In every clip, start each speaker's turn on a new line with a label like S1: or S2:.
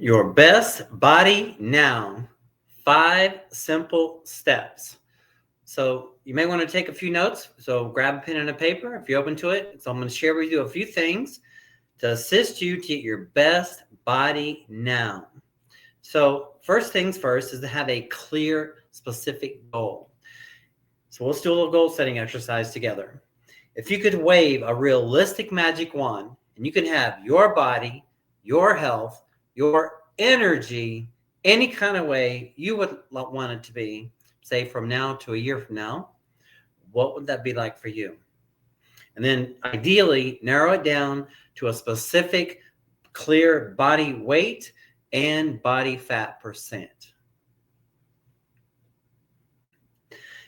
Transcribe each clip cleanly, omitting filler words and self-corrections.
S1: Your best body now. 5 simple steps. So you may want to take a few notes. So grab a pen and a paper if you're open to it. So I'm going to share with you a few things to assist you to get your best body now. So first things first is to have a clear, specific goal. So let's do a little goal setting exercise together. If you could wave a realistic magic wand and you can have your body, your health, your energy, any kind of way you would want it to be, say from now to a year from now, what would that be like for you? And then ideally narrow it down to a specific, clear body weight and body fat percent.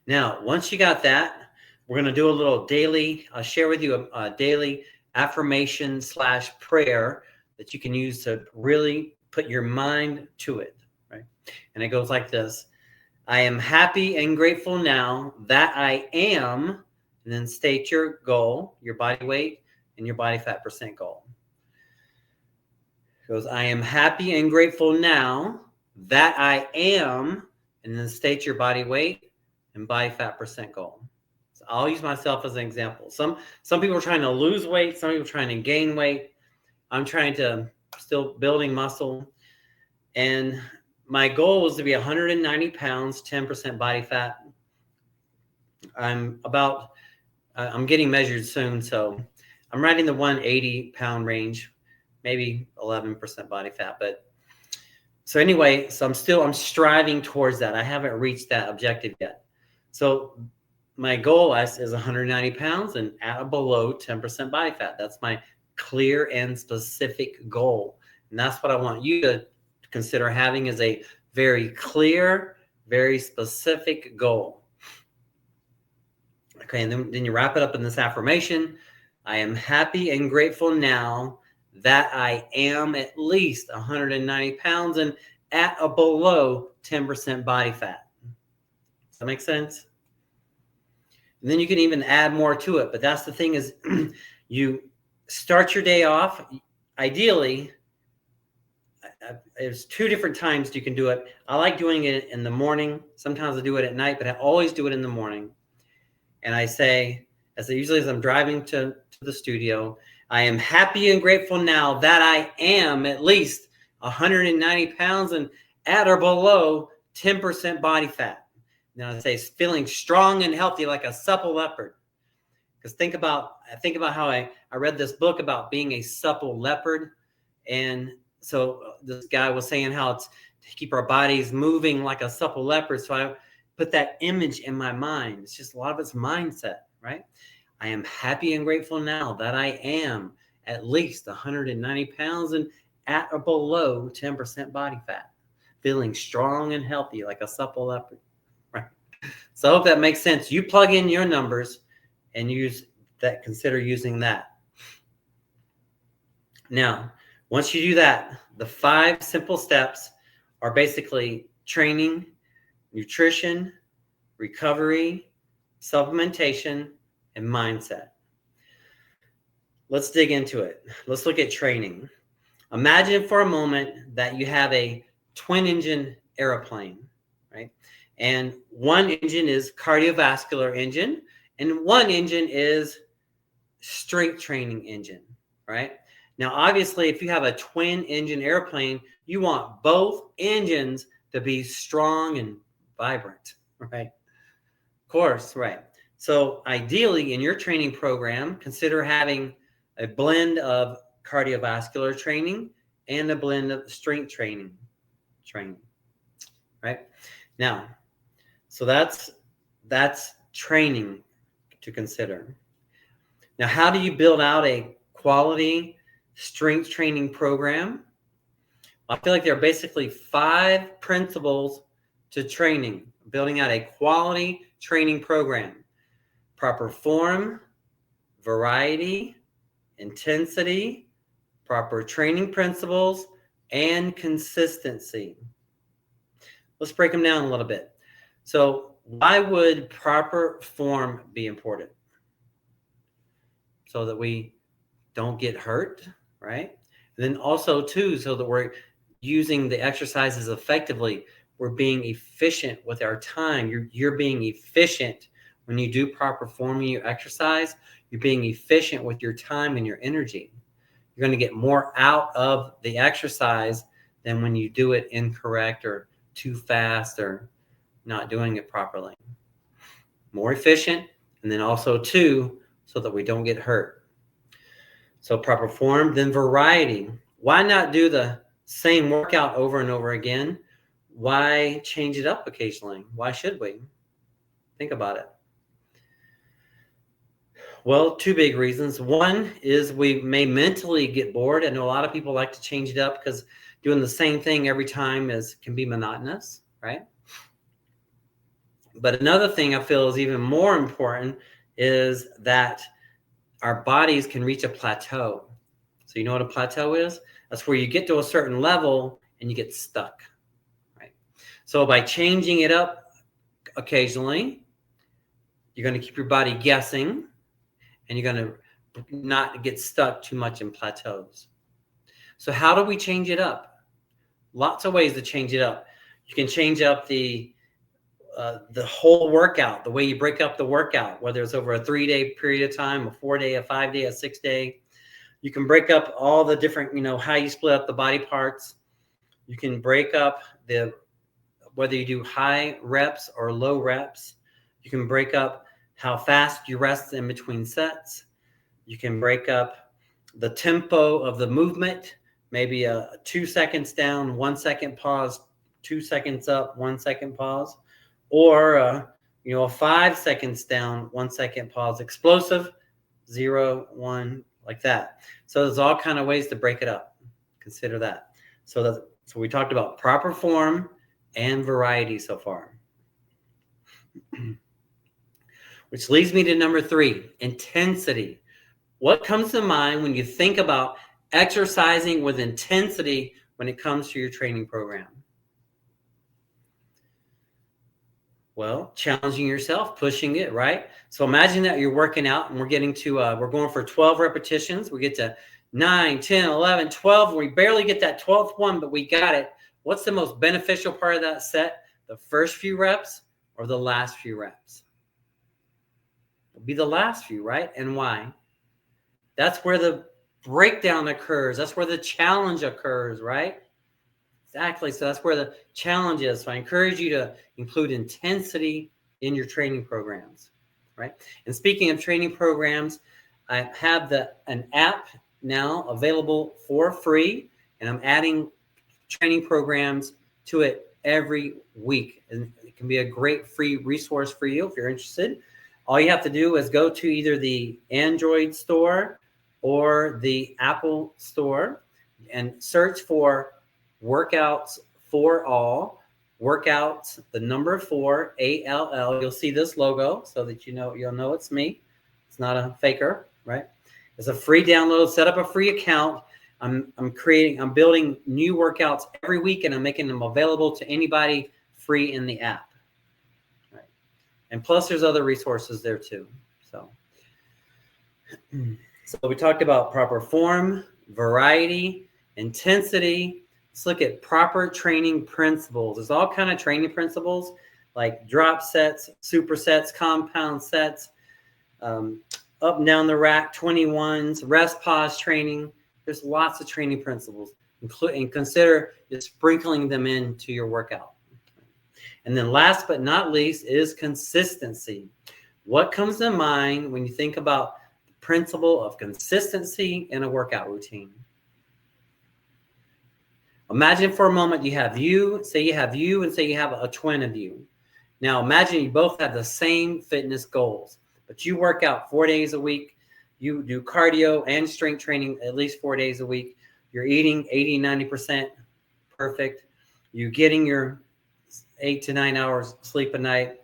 S1: Now, once you got that, we're going to do a little daily, I'll share with you a daily affirmation / prayer that you can use to really put your mind to it, right? And it goes like this. I am happy and grateful now that I am, and then state your goal, your body weight, and your body fat percent goal. It goes, I am happy and grateful now that I am, and then state your body weight and body fat percent goal. So I'll use myself as an example. Some people are trying to lose weight, some people are trying to gain weight. I'm trying to still building muscle. And my goal was to be 190 pounds, 10% body fat. I'm getting measured soon, so I'm right in the 180 pound range, maybe 11% body fat. But so anyway, so I'm striving towards that. I haven't reached that objective yet. So my goal is 190 pounds and at or below 10% body fat. That's my clear and specific goal. And that's what I want you to consider having as a very clear, very specific goal. Okay, and then you wrap it up in this affirmation. I am happy and grateful now that I am at least 190 pounds and at or below 10% body fat. Does that make sense? And then you can even add more to it. But that's the thing is you start your day off. Ideally, there's 2 different times you can do it. I like doing it in the morning. Sometimes I do it at night, but I always do it in the morning. And I say, usually as I'm driving to the studio, I am happy and grateful now that I am at least 190 pounds and at or below 10% body fat. Now I say feeling strong and healthy like a supple leopard. Because think about how I read this book about being a supple leopard. And so this guy was saying how it's to keep our bodies moving like a supple leopard. So I put that image in my mind. It's just a lot of it's mindset, right? I am happy and grateful now that I am at least 190 pounds and at or below 10% body fat, feeling strong and healthy like a supple leopard, right? So I hope that makes sense. You plug in your numbers and consider using that. Now, once you do that, the 5 simple steps are basically training, nutrition, recovery, supplementation, and mindset. Let's dig into it. Let's look at training. Imagine for a moment that you have a twin-engine airplane, right? And one engine is cardiovascular engine, and one engine is strength training engine, right? Now, obviously, if you have a twin-engine airplane, you want both engines to be strong and vibrant, right? Of course, right. So ideally, in your training program, consider having a blend of cardiovascular training and a blend of strength training, right? Now, so that's training to consider. Now, how do you build out a quality strength training program? I feel like there are basically 5 principles to training, building out a quality training program. Proper form, variety, intensity, proper training principles, and consistency. Let's break them down a little bit. So why would proper form be important? So that we don't get hurt, right? And then also too, so that we're using the exercises effectively. We're being efficient with our time. You're being efficient when you do proper form and you exercise. You're being efficient with your time and your energy. You're going to get more out of the exercise than when you do it incorrect or too fast or not doing it properly. More efficient, and then also too, so that we don't get hurt. So proper form, then variety. Why not do the same workout over and over again? Why change it up occasionally? Why should we? Think about it. Well, two big reasons. One is we may mentally get bored. I know a lot of people like to change it up because doing the same thing every time can be monotonous, right? But another thing I feel is even more important is that our bodies can reach a plateau. So you know what a plateau is? That's where you get to a certain level and you get stuck, right? So by changing it up occasionally, you're going to keep your body guessing, and you're going to not get stuck too much in plateaus. So how do we change it up? Lots of ways to change it up. You can change up the whole workout, the way you break up the workout, whether it's over a 3-day period of time, a 4-day, a 5-day, a 6-day. You can break up all the different, how you split up the body parts. You can break up whether you do high reps or low reps. You can break up how fast you rest in between sets. You can break up the tempo of the movement, maybe a 2 seconds down, 1 second pause, 2 seconds up, 1 second pause, or a 5 seconds down, 1 second pause, explosive, 0, 1, like that. So there's all kind of ways to break it up. Consider that. So we talked about proper form and variety so far. Which leads me to number 3, intensity. What comes to mind when you think about exercising with intensity when it comes to your training program? Well, challenging yourself, pushing it, right? So imagine that you're working out and we're going for 12 repetitions. We get to 9, 10, 11, 12. We barely get that 12th one, but we got it. What's the most beneficial part of that set? The first few reps or the last few reps? It'll be the last few, right? And why? That's where the breakdown occurs. That's where the challenge occurs, right? Exactly. So that's where the challenge is. So I encourage you to include intensity in your training programs, right? And speaking of training programs, I have an app now available for free, and I'm adding training programs to it every week. And it can be a great free resource for you if you're interested. All you have to do is go to either the Android store or the Apple store and search for Workouts for All. Workouts, the number 4, ALL. You'll see this logo so that you'll know it's me. It's not a faker, right? It's a free download. Set up a free account. I'm building new workouts every week, and I'm making them available to anybody free in the app. Right. And plus, there's other resources there too. So we talked about proper form, variety, intensity. Let's look at proper training principles. There's all kind of training principles like drop sets, supersets, compound sets, up and down the rack, 21s, rest pause training. There's lots of training principles, and consider just sprinkling them into your workout. And then last but not least is consistency. What comes to mind when you think about the principle of consistency in a workout routine? Imagine for a moment you have you, and say you have a twin of you. Now imagine you both have the same fitness goals, but you work out 4 days a week. You do cardio and strength training at least 4 days a week. You're eating 80, 90% perfect. You're getting your 8 to 9 hours sleep a night.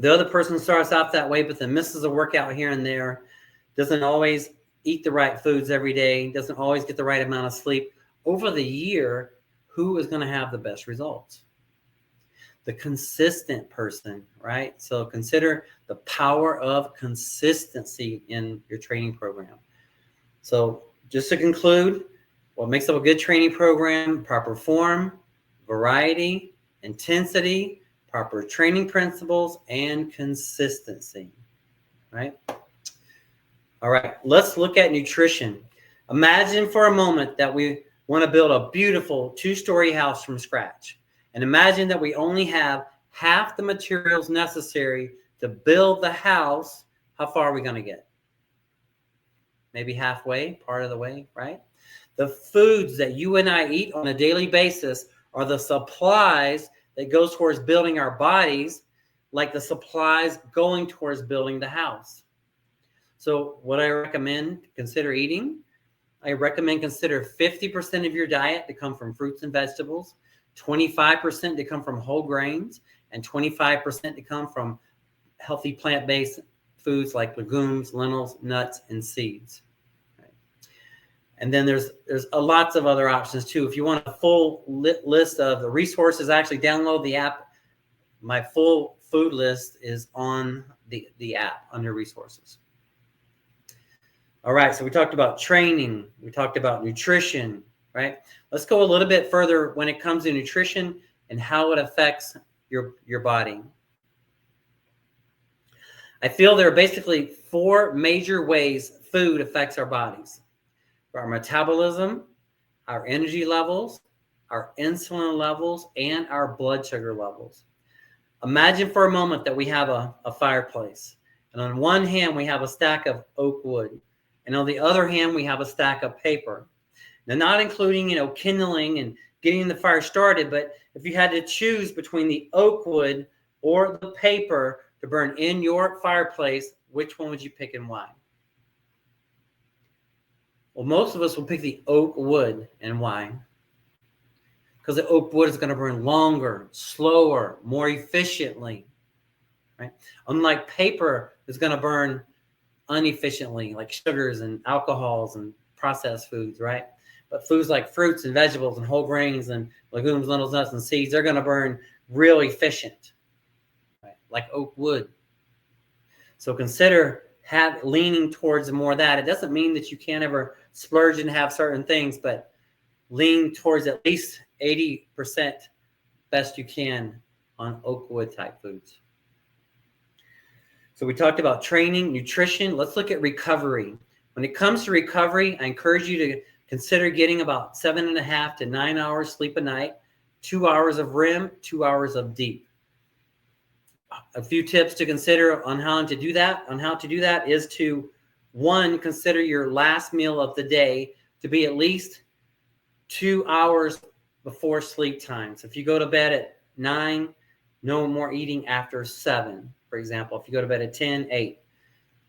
S1: The other person starts out that way, but then misses a workout here and there, doesn't always eat the right foods every day, doesn't always get the right amount of sleep. Over the year, who is going to have the best results? The consistent person, right? So consider the power of consistency in your training program. So just to conclude, What makes up a good training program? Proper form, variety, intensity, proper training principles, and consistency, right? All right, let's look at nutrition. Imagine for a moment that we want to build a beautiful 2-story house from scratch. And imagine that we only have half the materials necessary to build the house. How far are we going to get? Maybe halfway, part of the way, right? The foods that you and I eat on a daily basis are the supplies that goes towards building our bodies, like the supplies going towards building the house. So what I recommend consider eating, I recommend consider 50% of your diet to come from fruits and vegetables, 25% to come from whole grains, and 25% to come from healthy plant-based foods like legumes, lentils, nuts, and seeds. Right. And then there's lots of other options too. If you want a full list of the resources, actually download the app. My full food list is on the app under resources. All right, so we talked about training, we talked about nutrition, right? Let's go a little bit further when it comes to nutrition and how it affects your body. I feel there are basically 4 major ways food affects our bodies: our metabolism, our energy levels, our insulin levels, and our blood sugar levels. Imagine for a moment that we have a fireplace, and on one hand we have a stack of oak wood, and on the other hand we have a stack of paper. Now, not including kindling and getting the fire started, but if you had to choose between the oak wood or the paper to burn in your fireplace, which one would you pick and why? Well, most of us will pick the oak wood, and why? Because the oak wood is going to burn longer, slower, more efficiently, right? Unlike paper, it's going to burn inefficiently, like sugars and alcohols and processed foods, right? But foods like fruits and vegetables and whole grains and legumes, lentils, nuts, and seeds, they're going to burn real efficient, right? Like oak wood. So consider leaning towards more of that. It doesn't mean that you can't ever splurge and have certain things, but lean towards at least 80% best you can on oak wood type foods. So we talked about training, nutrition. Let's look at recovery. When it comes to recovery, I encourage you to consider getting about 7.5 to 9 hours sleep a night, 2 hours of REM, 2 hours of deep. A few tips to consider on how to do that is to, 1, consider your last meal of the day to be at least 2 hours before sleep time. So if you go to bed at 9, no more eating after 7. For example, if you go to bed at 10, 8.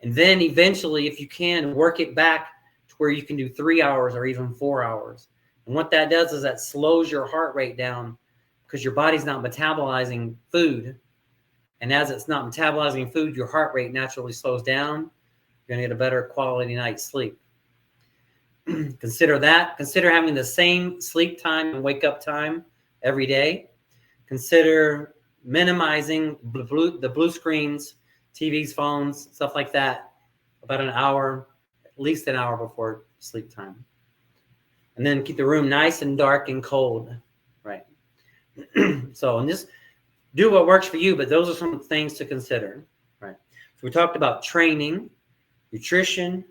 S1: And then eventually, if you can, work it back to where you can do 3 hours or even 4 hours. And what that does is that slows your heart rate down because your body's not metabolizing food. And as it's not metabolizing food, your heart rate naturally slows down. You're going to get a better quality night's sleep. Consider that. Consider having the same sleep time and wake up time every day. Consider minimizing the blue screens, TVs, phones, stuff like that, about an hour, at least an hour before sleep time. And then keep the room nice and dark and cold, right? So, and just do what works for you, but those are some things to consider, right? So we talked about training, nutrition,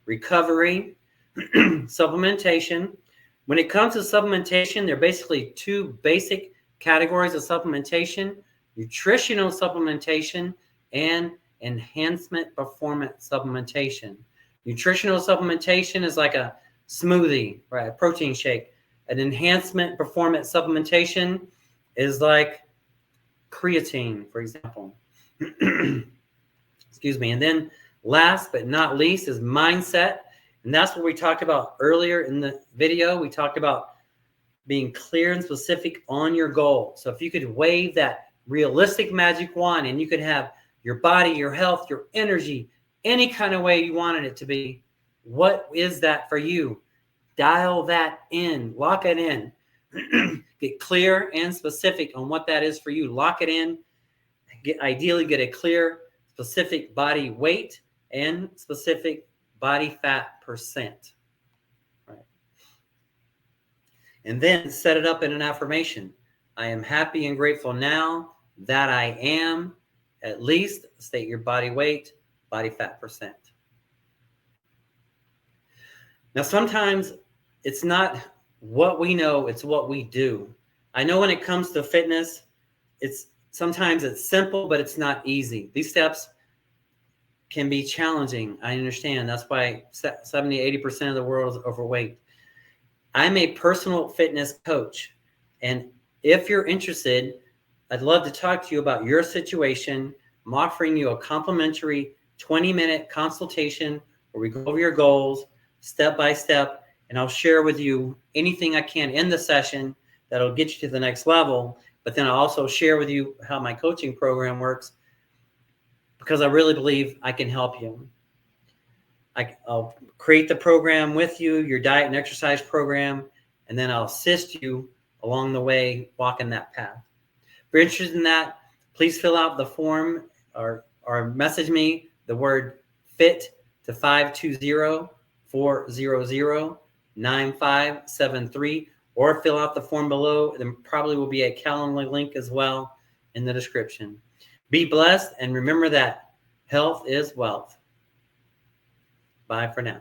S1: recovery, supplementation. When it comes to supplementation, there are basically 2 basic categories of supplementation: nutritional supplementation and enhancement performance supplementation. Nutritional supplementation is like a smoothie, right? A protein shake. An enhancement performance supplementation is like creatine, for example. Excuse me. And then last but not least is mindset. And that's what we talked about earlier in the video. We talked about being clear and specific on your goal. So if you could wave that realistic magic wand and you could have your body, your health, your energy, any kind of way you wanted it to be, what is that for you? Dial that in, lock it in. Get clear and specific on what that is for you. Lock it in. Ideally get a clear, specific body weight and specific body fat percent. Right. And then set it up in an affirmation. I am happy and grateful now that I am, at least state your body weight, body fat percent. Now, sometimes it's not what we know, it's what we do. I know when it comes to fitness, sometimes it's simple, but it's not easy. These steps can be challenging. I understand. That's why 70, 80% of the world is overweight. I'm a personal fitness coach. And if you're interested, I'd love to talk to you about your situation. I'm offering you a complimentary 20-minute consultation where we go over your goals step by step, and I'll share with you anything I can in the session that'll get you to the next level. But then I'll also share with you how my coaching program works, because I really believe I can help you. I'll create the program with you, your diet and exercise program, and then I'll assist you along the way walking that path. If you're interested in that, please fill out the form or message me the word FIT to 520-400-9573, or fill out the form below. There probably will be a Calendly link as well in the description. Be blessed, and remember that health is wealth. Bye for now.